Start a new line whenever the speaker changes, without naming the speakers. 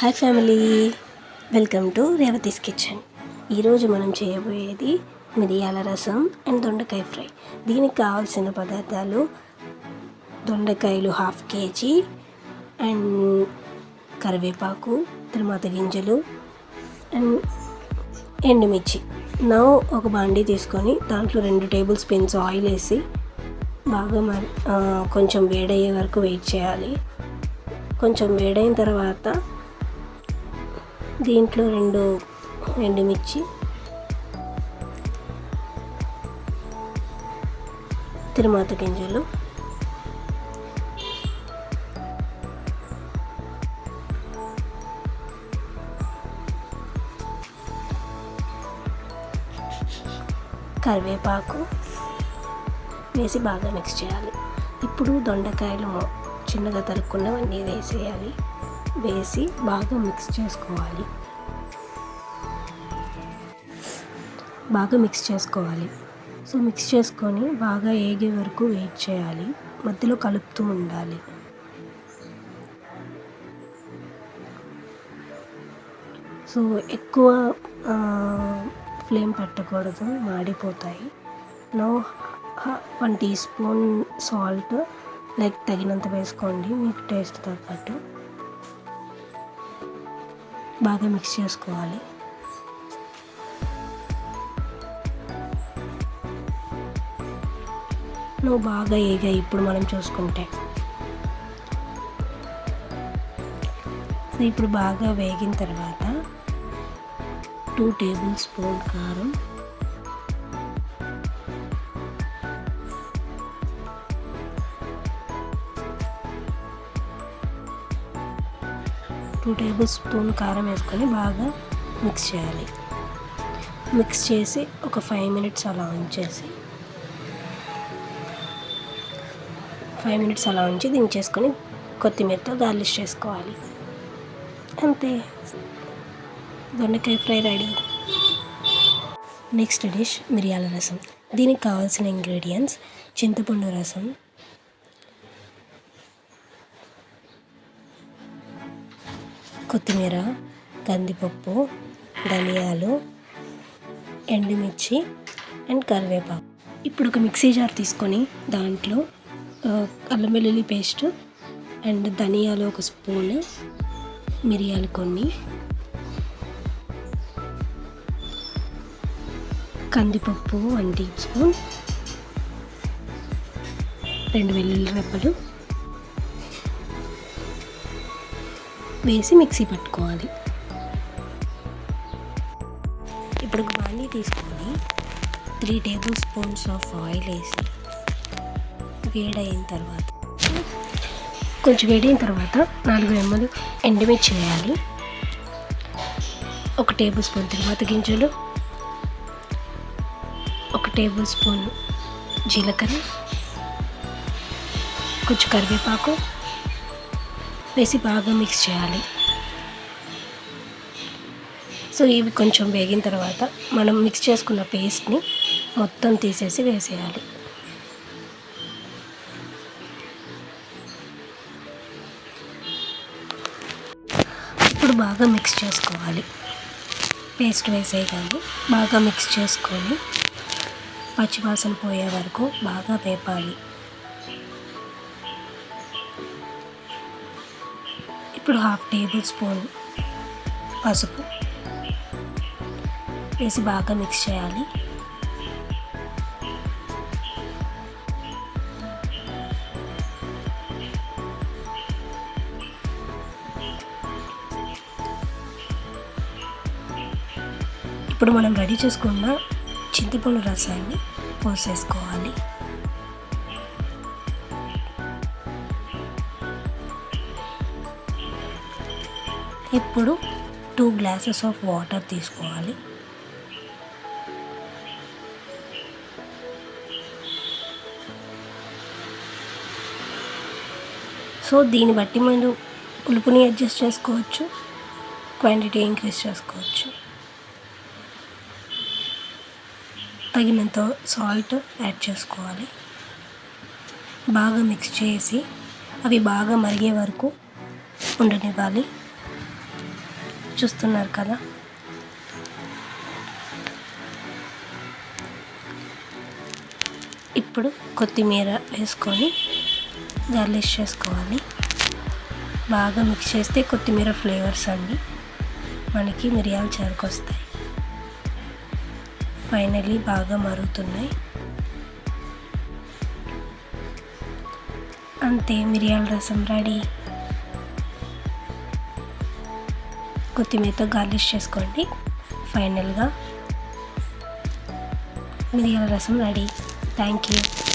Hi family, welcome to Revathi's kitchen. ఈరోజు మనం చేయబోయేది మిరియాల రసం అండ్ దొండకాయ ఫ్రై. దీనికి కావాల్సిన పదార్థాలు: దొండకాయలు 1/2 kg అండ్ కరివేపాకు, తిరువాత గింజలు అండ్ ఎండుమిర్చి. ఒక బాండీ తీసుకొని దాంట్లో 2 టేబుల్ స్పూన్స్ ఆయిల్ వేసి బాగా కొంచెం వేడయ్యే వరకు వెయిట్ చేయాలి. కొంచెం వేడైన తర్వాత దీంట్లో 2 ఎండుమిర్చి, తిరువాత గింజలు, కరివేపాకు వేసి బాగా మిక్స్ చేయాలి. ఇప్పుడు దొండకాయలు చిన్నగా తరుక్కున్నవన్నీ వేసేయాలి. వేసి బాగా మిక్స్ చేసుకోవాలి. సో మిక్స్ చేసుకొని బాగా ఏగే వరకు వెయిట్ చేయాలి. మధ్యలో కలుపుతూ ఉండాలి. సో ఎక్కువ ఫ్లేమ్ పెట్టకూడదు, మాడిపోతాయి. 1 teaspoon సాల్ట్ తగినంత వేసుకోండి, మీకు టేస్ట్ తగ్గట్టు. బాగా మిక్స్ చేసుకోవాలి. బాగా ఏగాయి ఇప్పుడు మనం చూసుకుంటే. సో ఇప్పుడు బాగా వేగిన తర్వాత 2 టేబుల్ స్పూన్ కారం, 2 టేబుల్ స్పూన్ కారం వేసుకొని బాగా మిక్స్ చేయాలి. మిక్స్ చేసి ఒక 5 minutes అలా ఉంచి దించేసుకొని కొత్తిమీరతో గార్నిష్ చేసుకోవాలి. అంతే, దొండకాయ ఫ్రై రెడీ. నెక్స్ట్ డిష్ మిరియాల రసం. దీనికి కావాల్సిన ఇంగ్రీడియంట్స్: చింతపండు రసం, కొత్తిమీర, కందిపప్పు, ధనియాలు, ఎండుమిర్చి అండ్ కరివేపాకు. ఇప్పుడు ఒక మిక్సీ జార్ తీసుకొని దాంట్లో అల్లం వెల్లుల్లి పేస్ట్ అండ్ ధనియాలు 1 స్పూన్, మిరియాలు కొన్ని, కందిపప్పు 1 teaspoon, 2 వెల్లుల్లి రెబ్బలు వేసి మిక్సీ పట్టుకోవాలి. ఇప్పుడు ఒక బాండీ తీసుకొని 3 టేబుల్ స్పూన్స్ ఆఫ్ ఆయిల్ వేసి కొంచెం వేడైన తర్వాత 4 రెమ్మలు ఎండుమిర్చి వేయాలి. 1 టేబుల్ స్పూన్ తిరువాత గింజలు, 1 టేబుల్ స్పూన్ జీలకర్ర, కొంచెం కరివేపాకు వేసి బాగా మిక్స్ చేయాలి. సో ఇవి కొంచెం వేగిన తర్వాత మనం మిక్స్ చేసుకున్న పేస్ట్ని మొత్తం తీసేసి వేసేయాలి. ఇప్పుడు బాగా మిక్స్ చేసుకోవాలి. పేస్ట్ వేసేయగానే బాగా మిక్స్ చేసుకొని పచ్చివాసన పోయే వరకు బాగా వేపాలి. ఇప్పుడు 1/2 టేబుల్ స్పూన్ పసుపు వేసి బాగా మిక్స్ చేయాలి. ఇప్పుడు మనం రెడీ చేసుకున్న చింతపండు రసాన్ని పోసేసుకోవాలి. ఇప్పుడు 2 glasses ఆఫ్ వాటర్ తీసుకోవాలి. సో దీన్ని బట్టి మీరు పులుపుని అడ్జస్ట్ చేసుకోవచ్చు, క్వాంటిటీ ఇంక్రీజ్ చేసుకోవచ్చు. తగినంత సాల్ట్ యాడ్ చేసుకోవాలి. బాగా మిక్స్ చేసి అవి బాగా మరిగే వరకు ఉండనివ్వాలి. చూస్తున్నారు కదా. ఇప్పుడు కొత్తిమీర వేసుకొని గార్నిష్ చేసుకోవాలి. బాగా మిక్స్ చేస్తే కొత్తిమీర ఫ్లేవర్స్ అన్నీ మనకి మిరియాల చారుకు వస్తాయి. ఫైనల్లీ బాగా మరుగుతున్నాయి. అంతే, మిరియాల రసం రెడీ. కొత్తిమీరతో గార్నిష్ చేసుకోండి. ఫైనల్గా మిరియాల రసం రెడీ. Thank you.